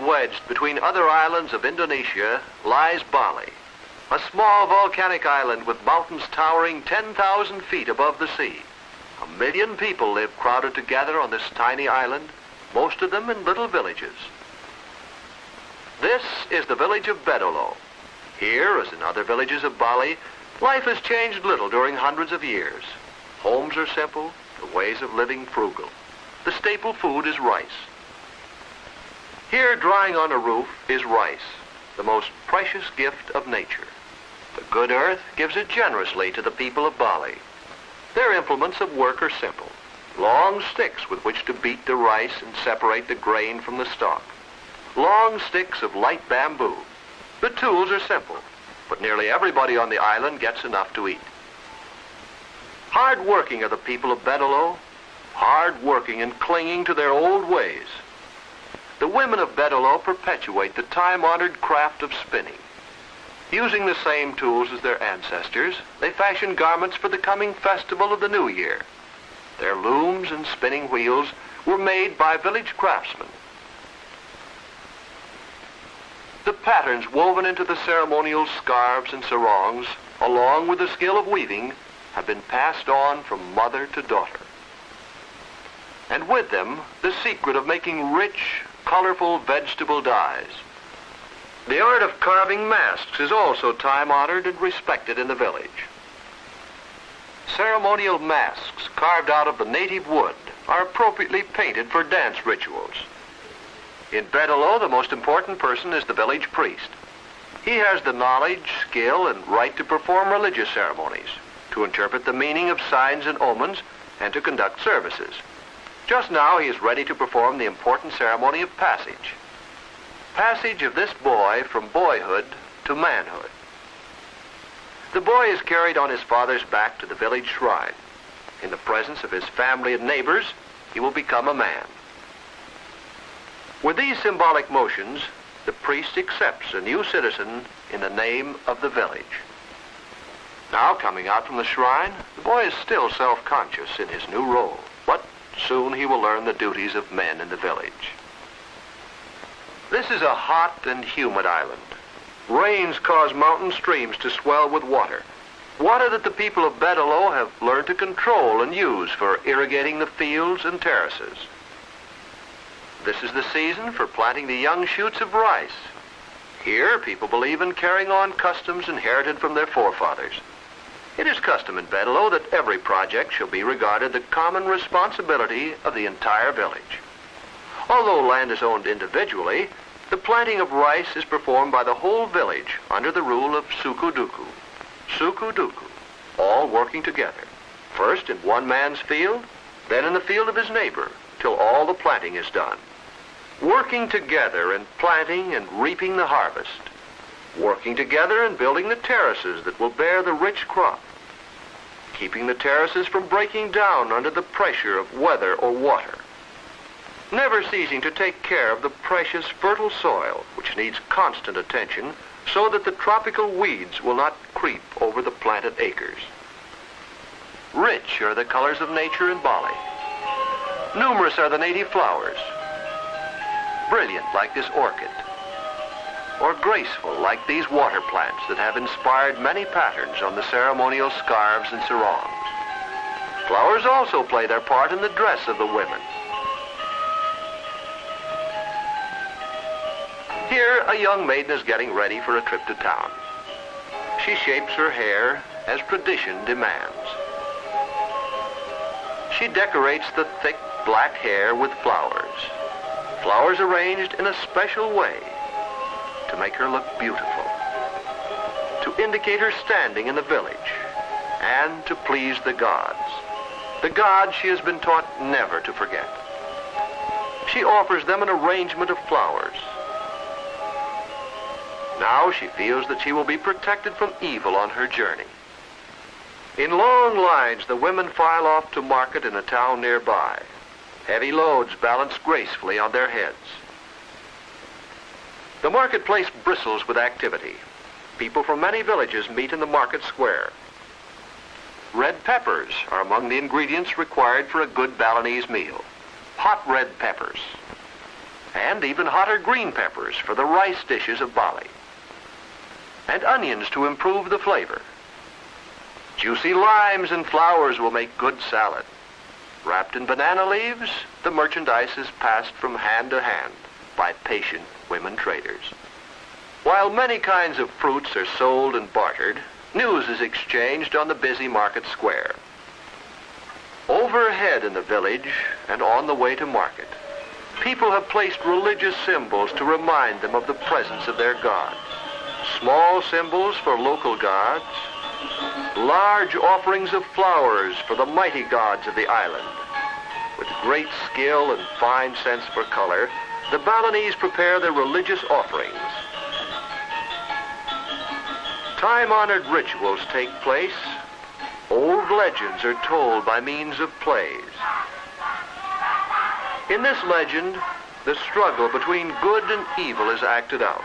wedged between other islands of Indonesia lies Bali, a small volcanic island with mountains towering 10,000 feet above the sea. 1 million people live crowded together on this tiny island, most of them in little villages. This is the village of Doeloe. Here, as in other villages of Bali, life has changed little during hundreds of years. Homes are simple, the ways of living frugal. The staple food is rice. Here, drying on a roof, is rice, the most precious gift of nature. The good earth gives it generously to the people of Bali. Their implements of work are simple. Long sticks with which to beat the rice and separate the grain from the stalk. Long sticks of light bamboo. The tools are simple, but nearly everybody on the island gets enough to eat. Hard-working are the people of Doeloe, hard-working and clinging to their old ways. The women of Doeloe perpetuate the time-honored craft of spinning. Using the same tools as their ancestors, they fashion garments for the coming festival of the New Year. Their looms and spinning wheels were made by village craftsmen. The patterns woven into the ceremonial scarves and sarongs, along with the skill of weaving, have been passed on from mother to daughter. And with them, the secret of making rich, colorful vegetable dyes. The art of carving masks is also time-honored and respected in the village. Ceremonial masks carved out of the native wood are appropriately painted for dance rituals. In Doeloe, the most important person is the village priest. He has the knowledge, skill, and right to perform religious ceremonies, to interpret the meaning of signs and omens, and to conduct services. Just now, he is ready to perform the important ceremony of passage. Passage of this boy from boyhood to manhood. The boy is carried on his father's back to the village shrine. In the presence of his family and neighbors, he will become a man. With these symbolic motions, the priest accepts a new citizen in the name of the village. Now, coming out from the shrine, the boy is still self-conscious in his new role, but soon he will learn the duties of men in the village. This is a hot and humid island. Rains cause mountain streams to swell with water. Water that the people of Doeloe have learned to control and use for irrigating the fields and terraces. This is the season for planting the young shoots of rice. Here, people believe in carrying on customs inherited from their forefathers. It is custom in Doeloe that every project shall be regarded the common responsibility of the entire village. Although land is owned individually, the planting of rice is performed by the whole village under the rule of suku-duku. Suku-duku, all working together. First in one man's field, then in the field of his neighbor, till all the planting is done. Working together in planting and reaping the harvest. Working together in building the terraces that will bear the rich crop. Keeping the terraces from breaking down under the pressure of weather or water. Never ceasing to take care of the precious fertile soil, which needs constant attention, so that the tropical weeds will not creep over the planted acres. Rich are the colors of nature in Bali. Numerous are the native flowers. Brilliant like this orchid, or graceful like these water plants that have inspired many patterns on the ceremonial scarves and sarongs. Flowers also play their part in the dress of the women. Here, a young maiden is getting ready for a trip to town. She shapes her hair as tradition demands. She decorates the thick black hair with flowers. Flowers arranged in a special way to make her look beautiful, to indicate her standing in the village, and to please the gods she has been taught never to forget. She offers them an arrangement of flowers. Now she feels that she will be protected from evil on her journey. In long lines, the women file off to market in a town nearby. Heavy loads balance gracefully on their heads. The marketplace bristles with activity. People from many villages meet in the market square. Red peppers are among the ingredients required for a good Balinese meal. Hot red peppers. and even hotter green peppers for the rice dishes of Bali, and onions to improve the flavor. Juicy limes and flowers will make good salad. Wrapped in banana leaves, the merchandise is passed from hand to hand by patient women traders. While many kinds of fruits are sold and bartered, news is exchanged on the busy market square. Overhead in the village and on the way to market, people have placed religious symbols to remind them of the presence of their gods. Small symbols for local gods, large offerings of flowers for the mighty gods of the island. With great skill and fine sense for color, the Balinese prepare their religious offerings. Time-honored rituals take place. Old legends are told by means of plays. In this legend, the struggle between good and evil is acted out.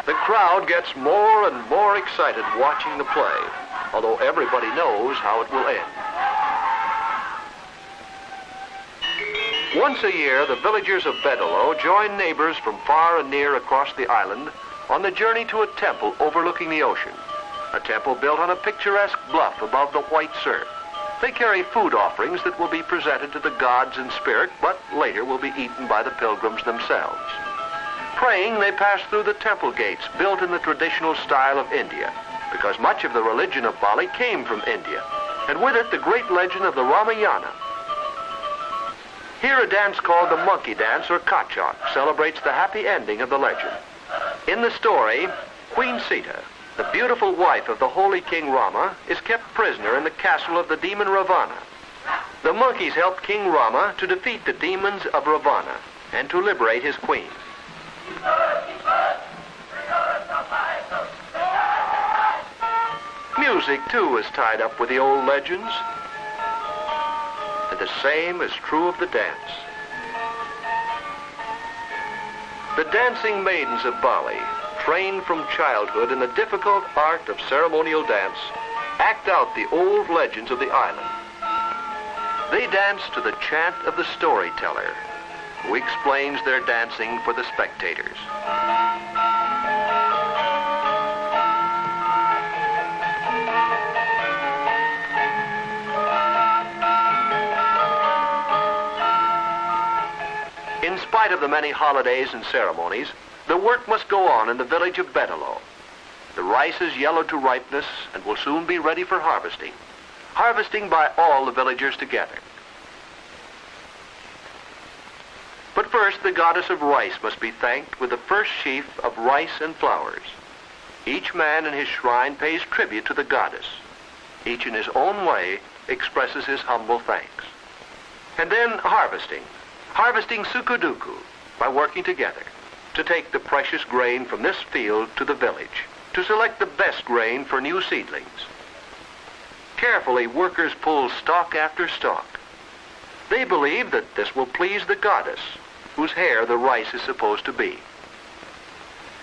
The crowd gets more and more excited watching the play, although everybody knows how it will end. Once a year, the villagers of Doeloe join neighbors from far and near across the island on the journey to a temple overlooking the ocean, a temple built on a picturesque bluff above the white surf. They carry food offerings that will be presented to the gods in spirit, but later will be eaten by the pilgrims themselves. Praying, they pass through the temple gates built in the traditional style of India, because much of the religion of Bali came from India, and with it the great legend of the Ramayana. Here a dance called the monkey dance or kachak celebrates the happy ending of the legend. In the story, Queen Sita, the beautiful wife of the holy King Rama, is kept prisoner in the castle of the demon Ravana. The monkeys helped King Rama to defeat the demons of Ravana and to liberate his queen. Music, too, is tied up with the old legends, and the same is true of the dance. The dancing maidens of Bali, trained from childhood in the difficult art of ceremonial dance, act out the old legends of the island. They dance to the chant of the storyteller, who explains their dancing for the spectators. In spite of the many holidays and ceremonies, the work must go on in the village of Doeloe. The rice is yellowed to ripeness and will soon be ready for harvesting. Harvesting by all the villagers together. But first, the goddess of rice must be thanked with the first sheaf of rice and flowers. Each man in his shrine pays tribute to the goddess. Each in his own way expresses his humble thanks. And then harvesting. Harvesting sukuduku by working together to take the precious grain from this field to the village, to select the best grain for new seedlings. Carefully, workers pull stalk after stalk. They believe that this will please the goddess, whose hair the rice is supposed to be.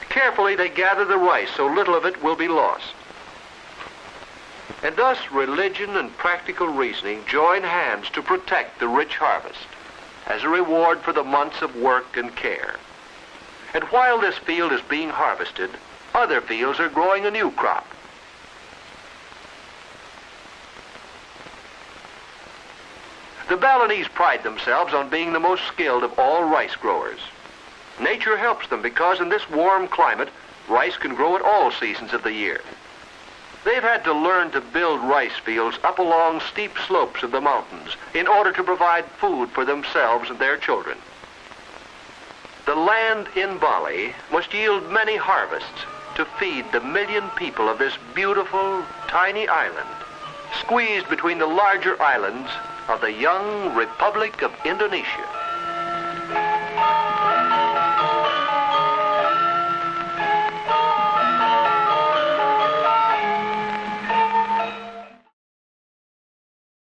Carefully, they gather the rice so little of it will be lost. And thus, religion and practical reasoning join hands to protect the rich harvest as a reward for the months of work and care. And while this field is being harvested, other fields are growing a new crop. The Balinese pride themselves on being the most skilled of all rice growers. Nature helps them because in this warm climate, rice can grow at all seasons of the year. They've had to learn to build rice fields up along steep slopes of the mountains in order to provide food for themselves and their children. The land in Bali must yield many harvests to feed the 1 million people of this beautiful, tiny island, squeezed between the larger islands of the young Republic of Indonesia.